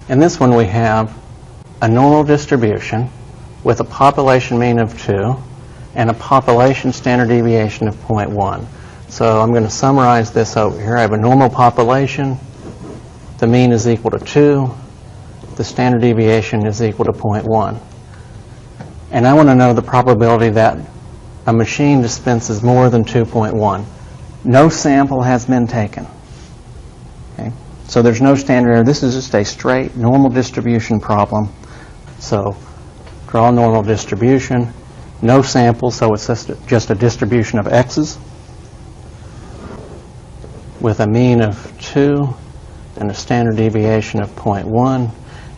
In this one we have a normal distribution with a population mean of 2 and a population standard deviation of 0.1. So I'm going to summarize this over here. I have a normal population. The mean is equal to 2. The standard deviation is equal to 0.1. And I want to know the probability that a machine dispenses more than 2.1. No sample has been taken. Okay? So there's no standard error. This is just a straight normal distribution problem. So draw a normal distribution. No sample, so it's just a distribution of x's with a mean of 2 and a standard deviation of 0.1.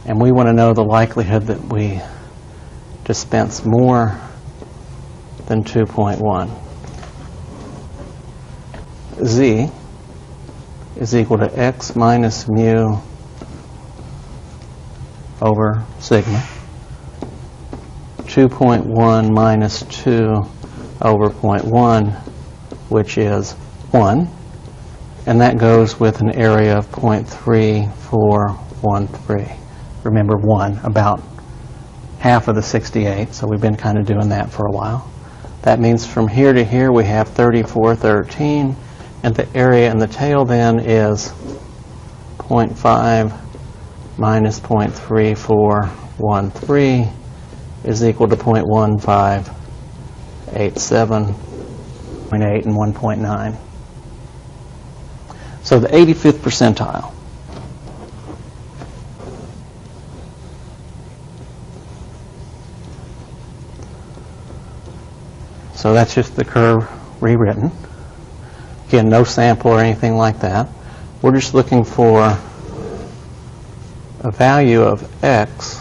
And we want to know the likelihood that we dispense more than 2.1. Z is equal to x minus mu over sigma. 2.1 minus 2 over 0.1, which is 1. And that goes with an area of 0.3413. Remember 1, about half of the 68, so we've been kind of doing that for a while. That means from here to here we have 3413, and the area in the tail then is 0.5 minus 0.3413 is equal to 0.1587, 0.8, and 1.9. So the 85th percentile. So that's just the curve rewritten. Again, no sample or anything like that. We're just looking for a value of x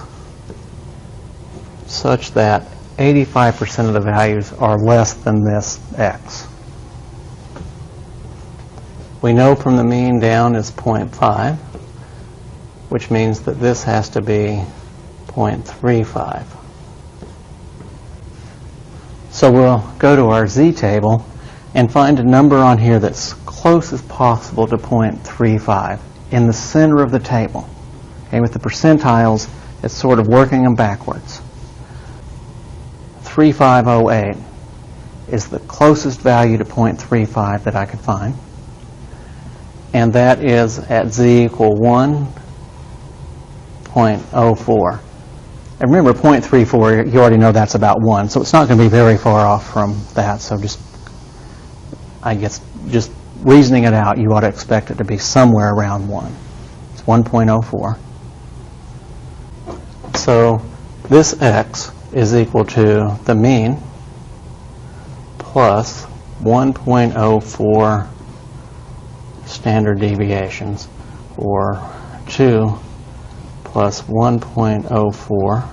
such that 85% of the values are less than this x. We know from the mean down is 0.5, which means that this has to be 0.35. So we'll go to our z table and find a number on here that's close as possible to 0.35 in the center of the table. Okay, with the percentiles, it's sort of working them backwards. 3508 is the closest value to 0.35 that I could find. And that is at z equal 1.04. And remember, 0.34, you already know that's about 1, so it's not going to be very far off from that. So just, I guess, just reasoning it out, you ought to expect it to be somewhere around 1. It's 1.04. So this x is equal to the mean plus 1.04 standard deviations, or 2 plus 1.04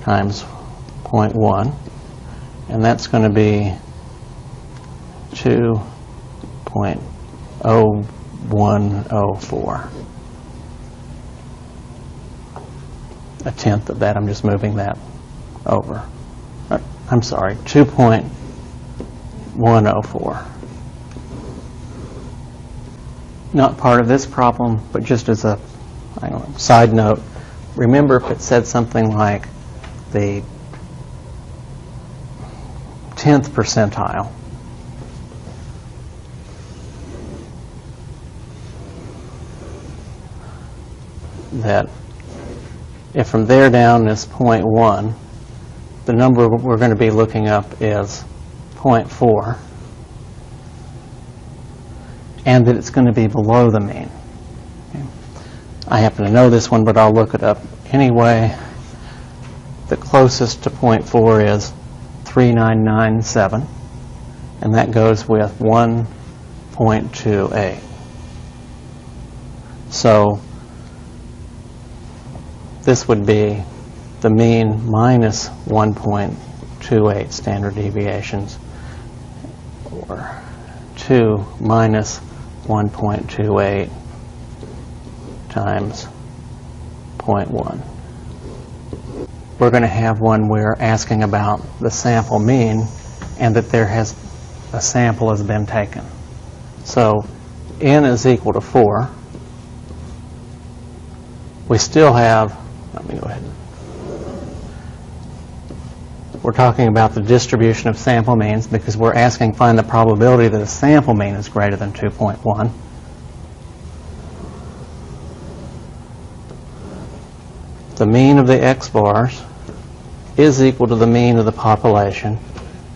times 0.1, and that's going to be 2.0104. A tenth of that. I'm just moving that over. I'm sorry, 2.104. Not part of this problem, but just as a side note, remember if it said something like the 10th percentile, that if from there down is 0.1, the number we're going to be looking up is 0.4, and that it's going to be below the mean. Okay. I happen to know this one, but I'll look it up anyway. The closest to 0.4 is 3997, and that goes with 1.28. So this would be the mean minus 1.28 standard deviations, or 2 minus 1.28 times 0.1. We're going to have one where asking about the sample mean and that a sample has been taken. So n is equal to 4. we still have, let me go ahead. We're talking about the distribution of sample means because we're asking find the probability that a sample mean is greater than 2.1. The mean of the x bars is equal to the mean of the population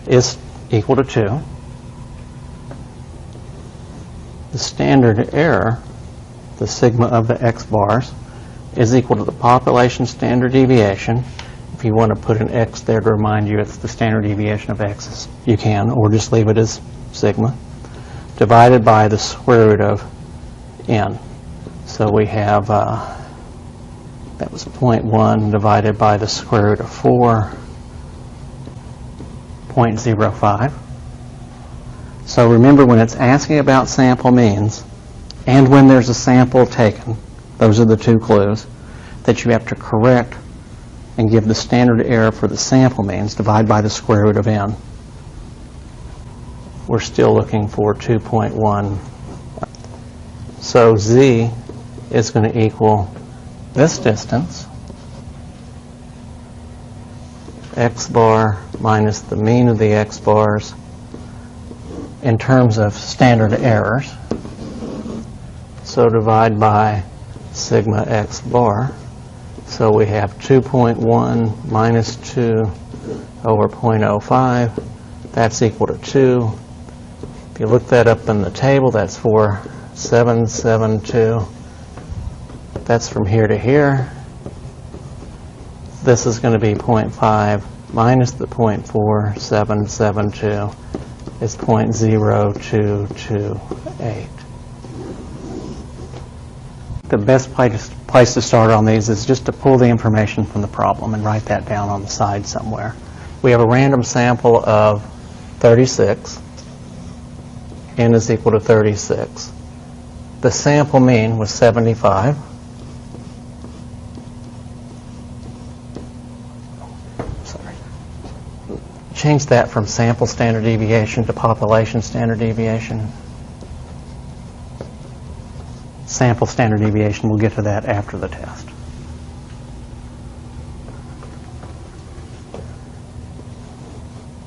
is equal to 2. The standard error, the sigma of the x bars, is equal to the population standard deviation. If you want to put an x there to remind you it's the standard deviation of x, you can, or just leave it as sigma, divided by the square root of n. So we have, that was 0.1 divided by the square root of 4, 0.05. So remember, when it's asking about sample means, and when there's a sample taken, those are the two clues, that you have to correct and give the standard error for the sample means, divide by the square root of n. We're still looking for 2.1. So z is going to equal this distance, x bar minus the mean of the x bars in terms of standard errors. So divide by sigma x bar. So we have 2.1 minus 2 over 0.05. That's equal to 2. If you look that up in the table, that's 4772. That's from here to here. This is going to be 0.5 minus the 0.4772 is 0.0228. The best place to start on these is just to pull the information from the problem and write that down on the side somewhere. We have a random sample of 36. N is equal to 36. The sample mean was 75. Sorry. Change that from sample standard deviation to population standard deviation. Sample standard deviation, we'll get to that after the test.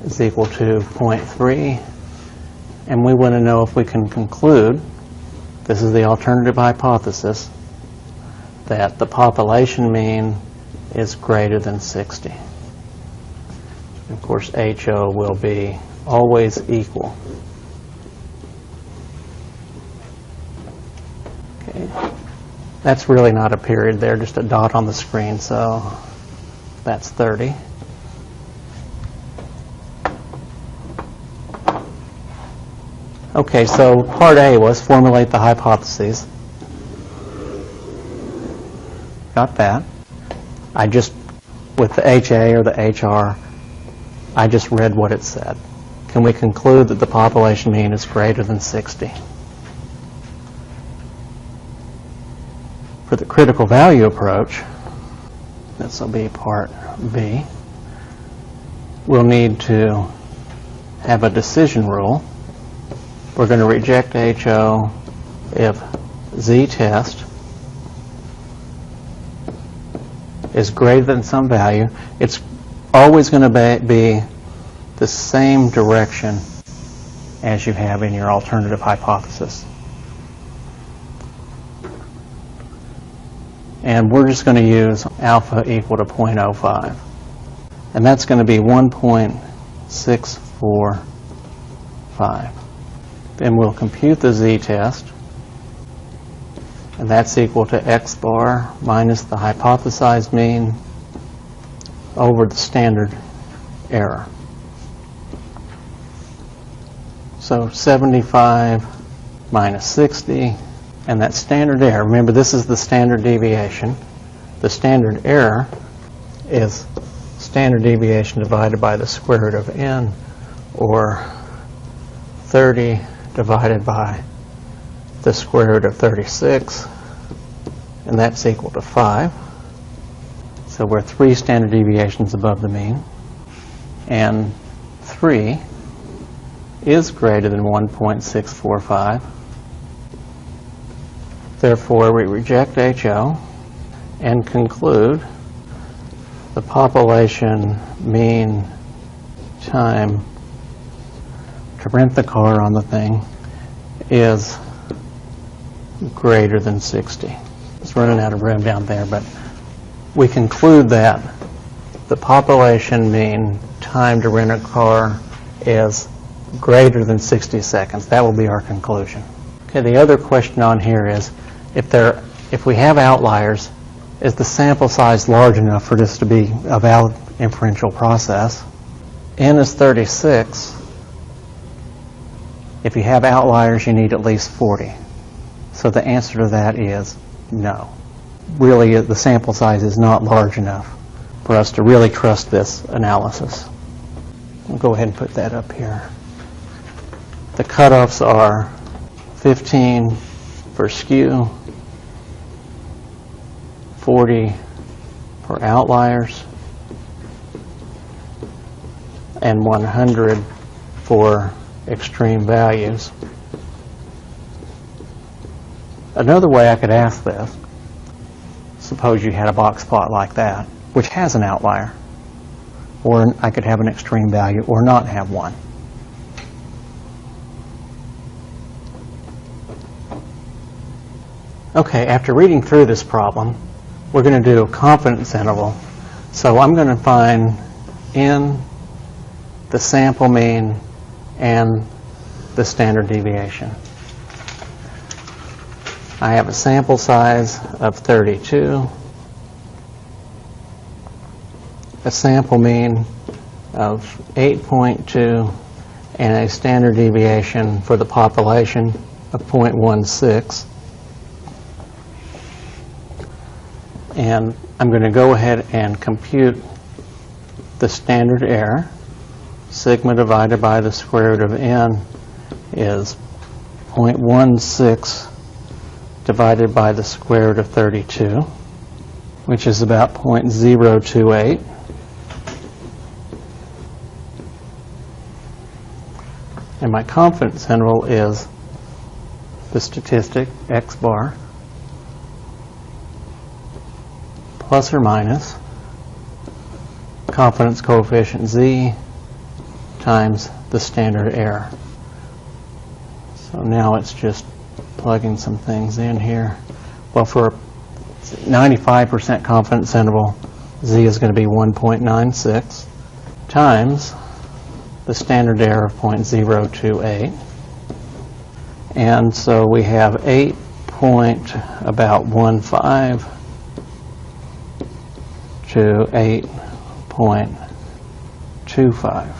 Is equal to 0.3. And we want to know if we can conclude, this is the alternative hypothesis, that the population mean is greater than 60. Of course, HO will be always equal. Okay. That's really not a period there, just a dot on the screen, so that's 30. Okay, so part A was formulate the hypotheses. Got that. I just, with the HA or the HR, I just read what it said. Can we conclude that the population mean is greater than 60? For the critical value approach, this will be part B, we'll need to have a decision rule. We're going to reject HO if z-test is greater than some value. It's always going to be the same direction as you have in your alternative hypothesis. And we're just going to use alpha equal to 0.05. And that's going to be 1.645. Then we'll compute the z-test, and that's equal to x bar minus the hypothesized mean over the standard error. So 75 minus 60, and that standard error, remember this is the standard deviation. The standard error is standard deviation divided by the square root of n, or 30 divided by the square root of 36, and that's equal to 5. So we're 3 standard deviations above the mean, and 3 is greater than 1.645. Therefore, we reject HO, and conclude the population mean time to rent the car on the thing is greater than 60. It's running out of room down there, but we conclude that the population mean time to rent a car is greater than 60 seconds. That will be our conclusion. Okay, the other question on here is, if we have outliers, is the sample size large enough for this to be a valid inferential process? N is 36. If you have outliers, you need at least 40. So the answer to that is no. Really, the sample size is not large enough for us to really trust this analysis. We'll go ahead and put that up here. The cutoffs are 15 for skew, 40 for outliers, and 100 for extreme values. Another way I could ask this, suppose you had a box plot like that, which has an outlier, or I could have an extreme value or not have one. Okay, after reading through this problem, we're going to do a confidence interval. So I'm going to find N, the sample mean, and the standard deviation. I have a sample size of 32, a sample mean of 8.2, and a standard deviation for the population of 0.16. And I'm going to go ahead and compute the standard error. Sigma divided by the square root of n is 0.16 divided by the square root of 32, which is about 0.028. And my confidence interval is the statistic x bar plus or minus confidence coefficient z times the standard error. So now it's just plugging some things in here. Well, for 95% confidence interval, z is going to be 1.96 times the standard error of 0.028. And so we have 8.15 to 8.25.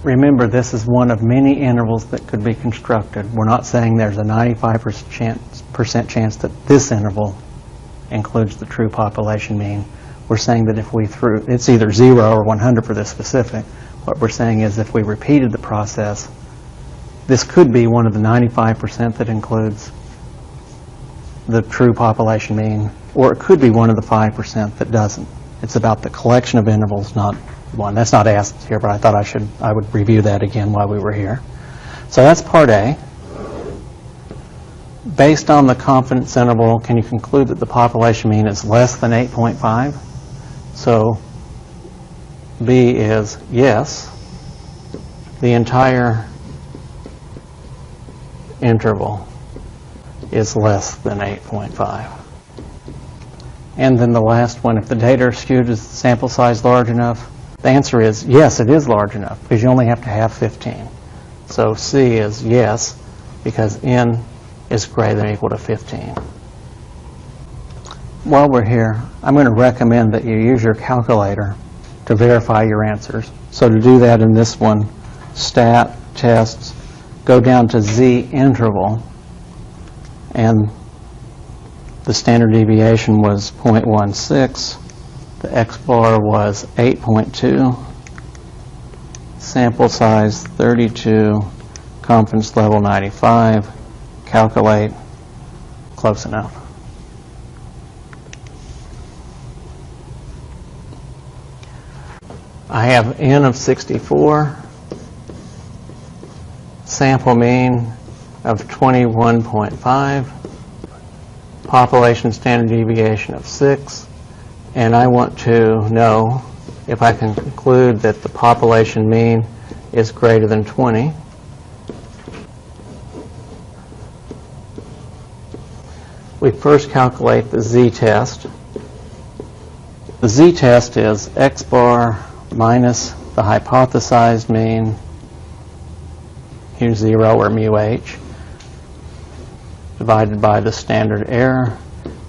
Remember, this is one of many intervals that could be constructed. We're not saying there's a 95% chance that this interval includes the true population mean. We're saying that if we threw, it's either 0 or 100 for this specific. What we're saying is if we repeated the process, this could be one of the 95% that includes the true population mean, or it could be one of the 5% that doesn't. It's about the collection of intervals, not one. That's not asked here, but I thought I would review that again while we were here. So that's part A. Based on the confidence interval, can you conclude that the population mean is less than 8.5? So B is yes. The entire interval is less than 8.5. And then the last one, if the data are skewed, is the sample size large enough? The answer is yes, it is large enough, because you only have to have 15. So C is yes, because n is greater than or equal to 15. While we're here, I'm going to recommend that you use your calculator to verify your answers. So to do that in this one, stat, tests, go down to Z interval, and the standard deviation was 0.16, the X bar was 8.2, sample size 32, confidence level 95, calculate, close enough. I have n of 64, sample mean of 21.5, population standard deviation of 6, and I want to know if I can conclude that the population mean is greater than 20. We first calculate the z-test. The z-test is x bar minus the hypothesized mean, mu0 or mu h, divided by the standard error.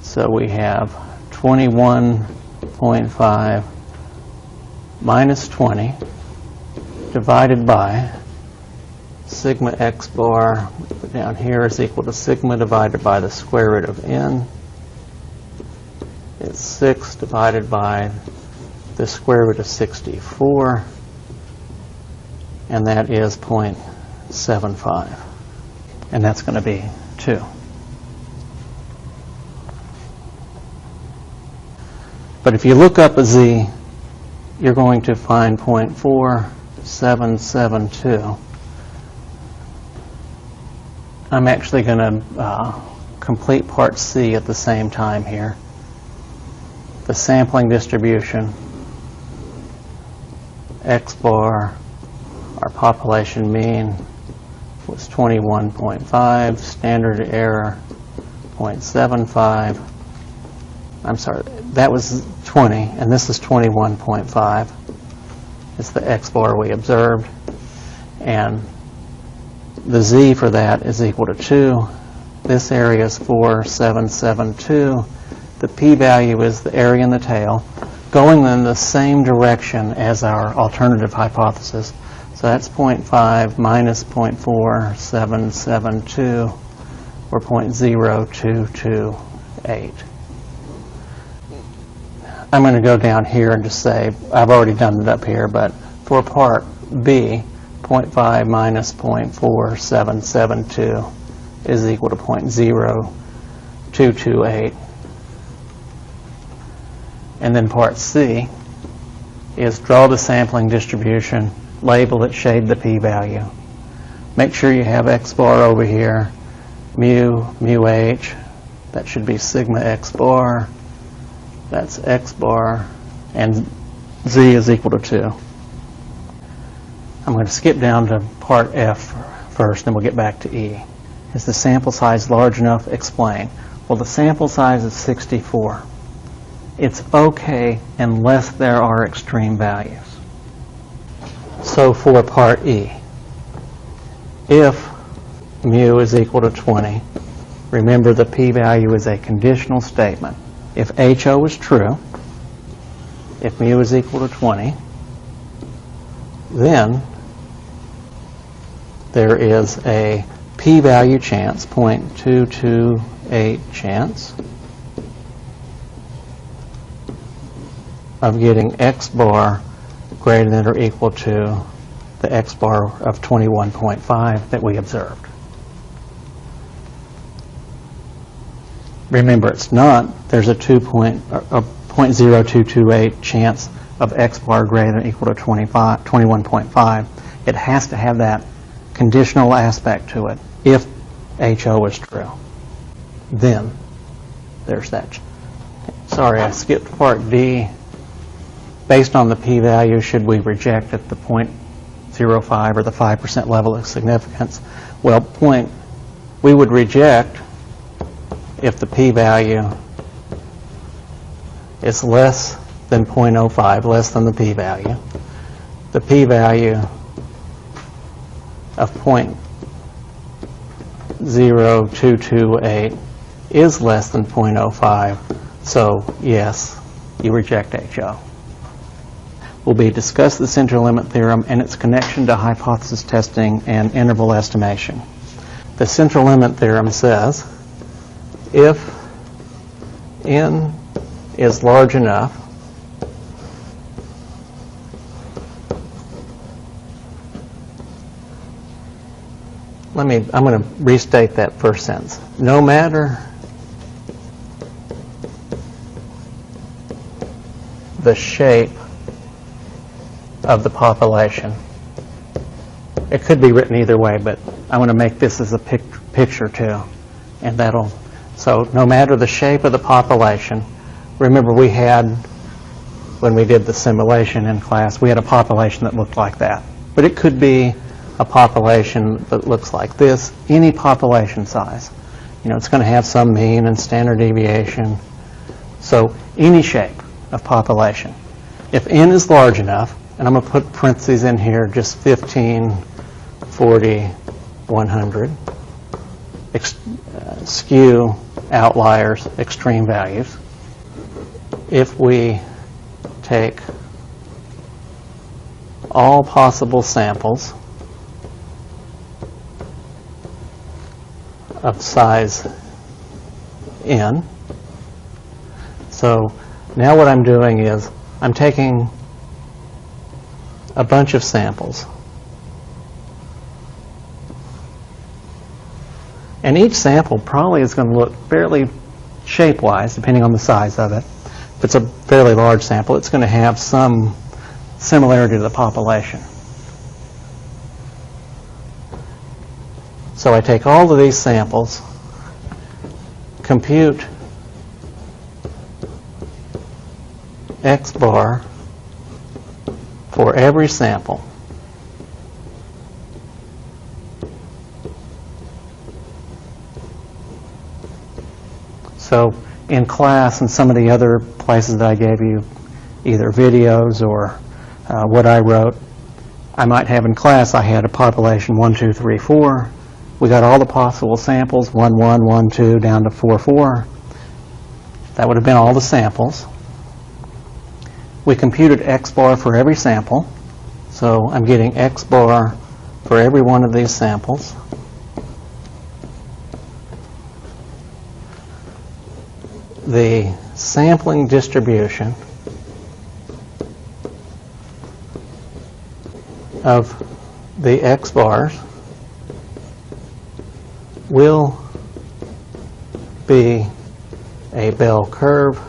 So we have 21.5 minus 20 divided by sigma x bar down here is equal to sigma divided by the square root of n. It's 6 divided by the square root of 64, and that is 0.75, and that's going to be 2. But if you look up a z, you're going to find 0.4772. I'm actually going to complete part C at the same time here. The sampling distribution, x bar, our population mean was 21.5, standard error 0.75. I'm sorry, that was 20, and this is 21.5. It's the x bar we observed, and the z for that is equal to 2. This area is 4772. The p-value is the area in the tail, going in the same direction as our alternative hypothesis. So that's 0.5 minus 0.4772, or 0.0228. I'm going to go down here and just say, I've already done it up here, but for part B, 0.5 minus 0.4772 is equal to 0.0228. And then part C is draw the sampling distribution, label it, shade the p-value. Make sure you have x bar over here, mu h, that should be sigma x bar, that's x bar, and z is equal to 2. I'm going to skip down to part F first, then we'll get back to E. Is the sample size large enough? Explain. Well, the sample size is 64. It's okay unless there are extreme values. So for part E, if mu is equal to 20, remember the p-value is a conditional statement. If HO is true, if mu is equal to 20, then there is a p-value chance, 0.228 chance, of getting x bar greater than or equal to the x bar of 21.5 that we observed. Remember, it's not, there's a 0.0228 chance of x bar greater than or equal to 21.5. It has to have that conditional aspect to it if HO is true. Then there's that. Sorry, I skipped part D. Based on the p-value, should we reject at the 0.05 or the 5% level of significance? Well, we would reject if the p-value is less than 0.05, less than the p-value. The p-value of 0.0228 is less than 0.05, so yes, you reject HO. Will be discuss the central limit theorem and its connection to hypothesis testing and interval estimation. The central limit theorem says if n is large enough, I'm going to restate that first sentence. No matter the shape of the population, it could be written either way, but I want to make this as a picture too. And so no matter the shape of the population, remember we had, when we did the simulation in class, we had a population that looked like that. But it could be a population that looks like this, any population size. It's going to have some mean and standard deviation. So any shape of population. If n is large enough, and I'm going to put parentheses in here, just 15, 40, 100, skew, outliers, extreme values. If we take all possible samples of size n, so now what I'm doing is I'm taking a bunch of samples. And each sample probably is going to look fairly shape-wise, depending on the size of it. If it's a fairly large sample, it's going to have some similarity to the population. So I take all of these samples, compute X bar for every sample. So in class and some of the other places that I gave you, either videos or what I wrote, I might have in class, I had a population 1, 2, 3, 4. We got all the possible samples, 1, 1, 1, 2, down to 4, 4. That would have been all the samples. We computed X bar for every sample. So I'm getting X bar for every one of these samples. The sampling distribution of the X bars will be a bell curve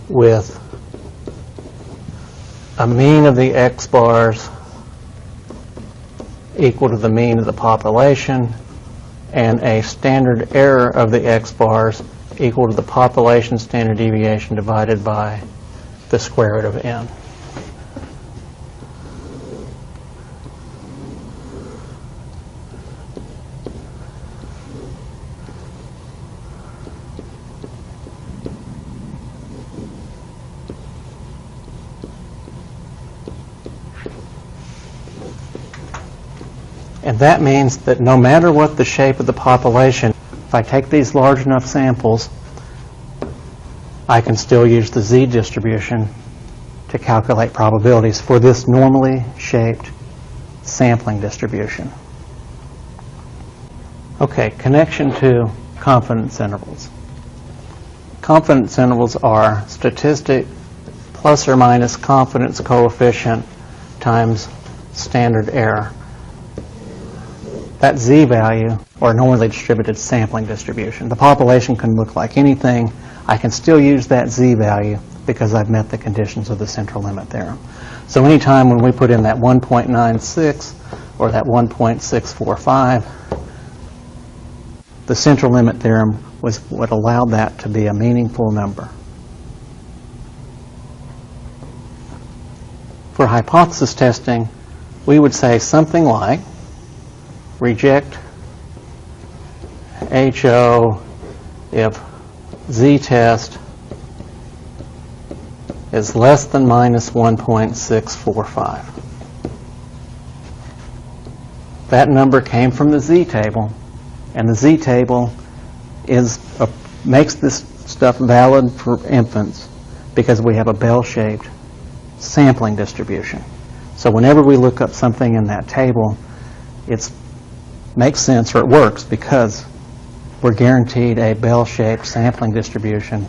with a mean of the X bars equal to the mean of the population, and a standard error of the X bars equal to the population standard deviation divided by the square root of n. And that means that no matter what the shape of the population, if I take these large enough samples, I can still use the z distribution to calculate probabilities for this normally shaped sampling distribution. Okay, connection to confidence intervals. Confidence intervals are statistic plus or minus confidence coefficient times standard error. That z value, or normally distributed sampling distribution. The population can look like anything. I can still use that z value because I've met the conditions of the central limit theorem. So anytime when we put in that 1.96 or that 1.645, the central limit theorem was what allowed that to be a meaningful number. For hypothesis testing, we would say something like, reject HO if z-test is less than minus 1.645. That number came from the z-table, and the z-table makes this stuff valid for infants because we have a bell-shaped sampling distribution. So whenever we look up something in that table, it makes sense, or it works, because we're guaranteed a bell-shaped sampling distribution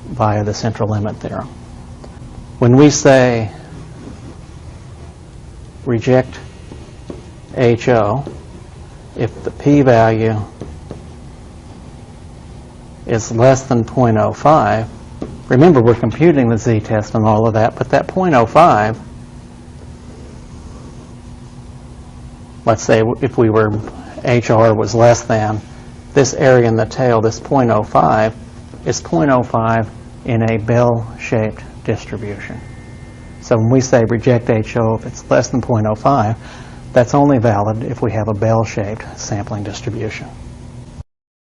via the central limit theorem. When we say reject HO, if the p-value is less than 0.05, remember, we're computing the z-test and all of that, but that 0.05, let's say if we were, HR was less than, this area in the tail, this 0.05, is 0.05 in a bell-shaped distribution. So when we say reject HO if it's less than 0.05, that's only valid if we have a bell-shaped sampling distribution.